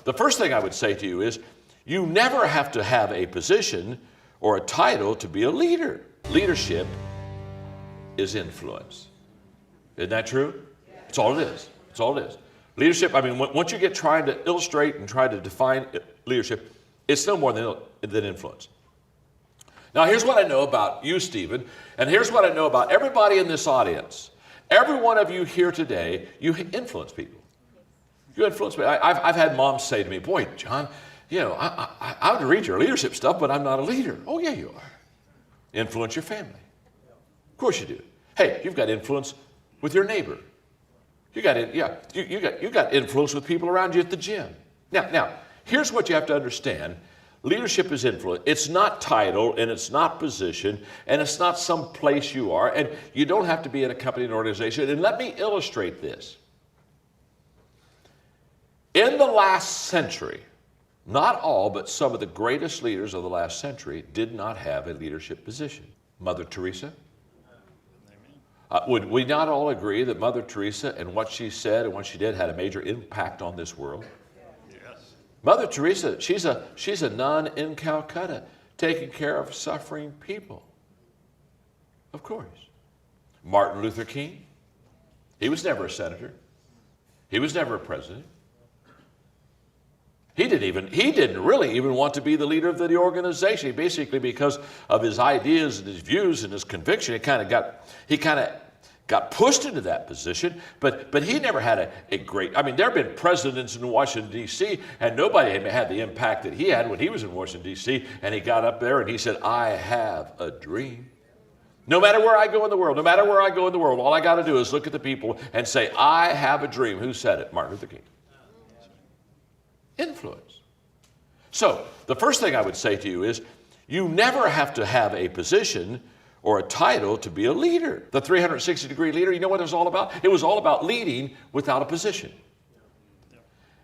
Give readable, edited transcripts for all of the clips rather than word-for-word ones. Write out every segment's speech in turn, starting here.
the first thing I would say to you is, you never have to have a position or a title to be a leader. Leadership is influence. Isn't that true? That's all it is. That's all it is. Leadership, I mean, once you get trying to illustrate and try to define leadership, it's no more than influence. Now, here's what I know about you, Stephen, and here's what I know about everybody in this audience. Every one of you here today, you influence people. You influence people. I've had moms say to me, boy, John, you know, I would read your leadership stuff, but I'm not a leader. Oh, yeah, you are. Influence your family. Of course you do. Hey, you've got influence with your neighbor. You got influence with people around you at the gym. Now, here's what you have to understand. Leadership is influence. It's not title, and it's not position, and it's not some place you are, and you don't have to be in a company and organization. And let me illustrate this. In the last century, not all, but some of the greatest leaders of the last century did not have a leadership position. Mother Teresa. Would we not all agree that Mother Teresa and what she said and what she did had a major impact on this world? Yes. Mother Teresa, she's a nun in Calcutta taking care of suffering people. Of course. Martin Luther King, he was never a senator. He was never a president. He didn't really even want to be the leader of the organization. Basically, because of his ideas and his views and his conviction, he kind of got pushed into that position. But he never had a great. I mean, there have been presidents in Washington D.C. and nobody had the impact that he had when he was in Washington D.C. And he got up there and he said, "I have a dream. No matter where I go in the world, all I got to do is look at the people and say, I have a dream." Who said it? Martin Luther King. Influence. So the first thing I would say to you is, you never have to have a position or a title to be a leader. The 360-degree leader, you know what it was all about? It was all about leading without a position.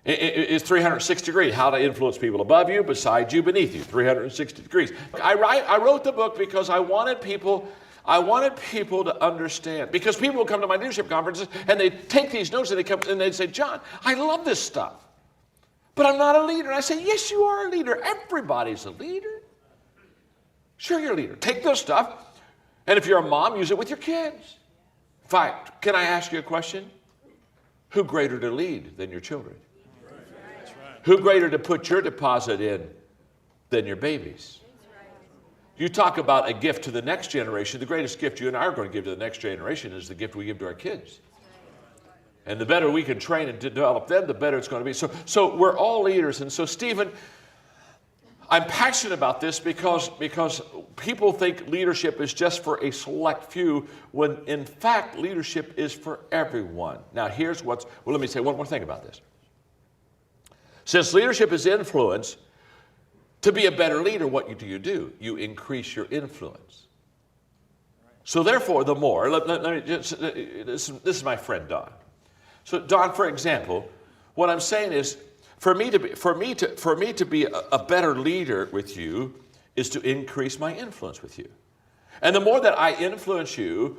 It's 360 degrees, how to influence people above you, beside you, beneath you, 360 degrees. I wrote the book because I wanted people to understand, because people will come to my leadership conferences and they take these notes and they say, "John, I love this stuff, but I'm not a leader." And I say, yes, you are a leader. Everybody's a leader. Sure, you're a leader. Take this stuff, and if you're a mom, use it with your kids. In fact, can I ask you a question? Who greater to lead than your children? That's right. Who greater to put your deposit in than your babies? You talk about a gift to the next generation. The greatest gift you and I are going to give to the next generation is the gift we give to our kids. And the better we can train and develop them, the better it's going to be. So we're all leaders. And so, Stephen, I'm passionate about this because people think leadership is just for a select few, when in fact leadership is for everyone. Now let me say one more thing about this. Since leadership is influence, to be a better leader, what do? You increase your influence. So therefore, the more, this is my friend Don. So Don, for example, what I'm saying is, for me to be a better leader with you is to increase my influence with you. And the more that I influence you,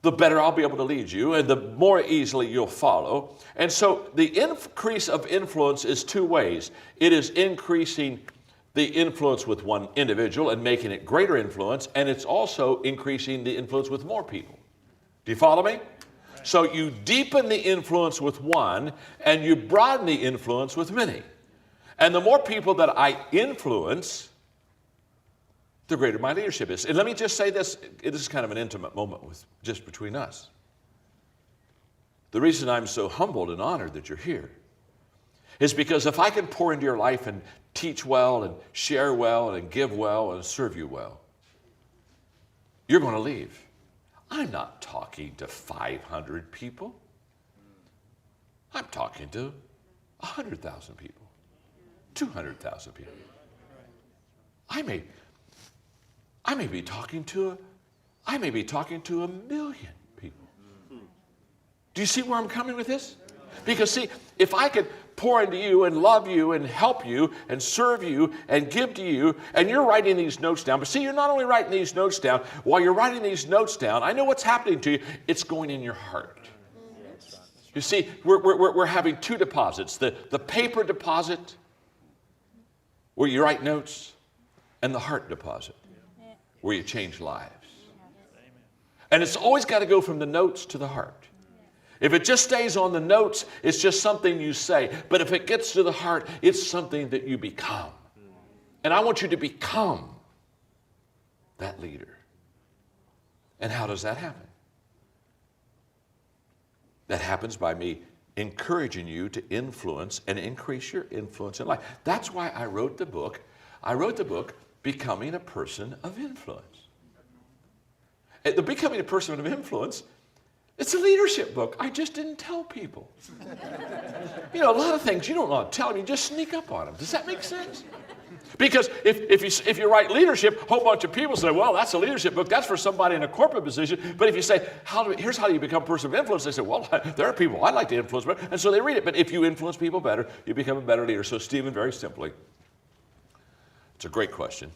the better I'll be able to lead you, and the more easily you'll follow. And so the increase of influence is two ways. It is increasing the influence with one individual and making it greater influence, and it's also increasing the influence with more people. Do you follow me? So you deepen the influence with one, and you broaden the influence with many. And the more people that I influence, the greater my leadership is. And let me just say this, it is kind of an intimate moment just between us. The reason I'm so humbled and honored that you're here is because if I can pour into your life and teach well and share well and give well and serve you well, you're going to leave. I'm not talking to 500 people. I'm talking to 100,000 people, 200,000 people. I may be talking to a million people. Do you see where I'm coming with this? Because see, if I could pour into you and love you and help you and serve you and give to you, and you're writing these notes down, but see, you're not only writing these notes down, while you're writing these notes down, I know what's happening to you, it's going in your heart. You see, we're having two deposits. The paper deposit, where you write notes, and the heart deposit, where you change lives. And it's always got to go from the notes to the heart. If it just stays on the notes, it's just something you say. But if it gets to the heart, it's something that you become. And I want you to become that leader. And how does that happen? That happens by me encouraging you to influence and increase your influence in life. That's why I wrote the book. I wrote the book, Becoming a Person of Influence. The Becoming a Person of Influence, it's a leadership book. I just didn't tell people. You know, a lot of things you don't want to tell them, you just sneak up on them. Does that make sense? Because if you write leadership, a whole bunch of people say, well, that's a leadership book. That's for somebody in a corporate position. But if you say, here's how you become a person of influence, they say, well, there are people I'd like to influence better. And so they read it. But if you influence people better, you become a better leader. So, Stephen, very simply, it's a great question.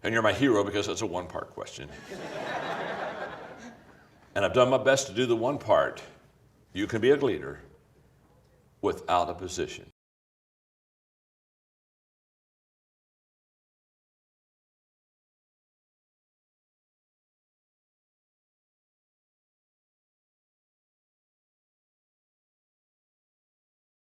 And you're my hero because it's a one-part question. And I've done my best to do the one part. You can be a leader without a position.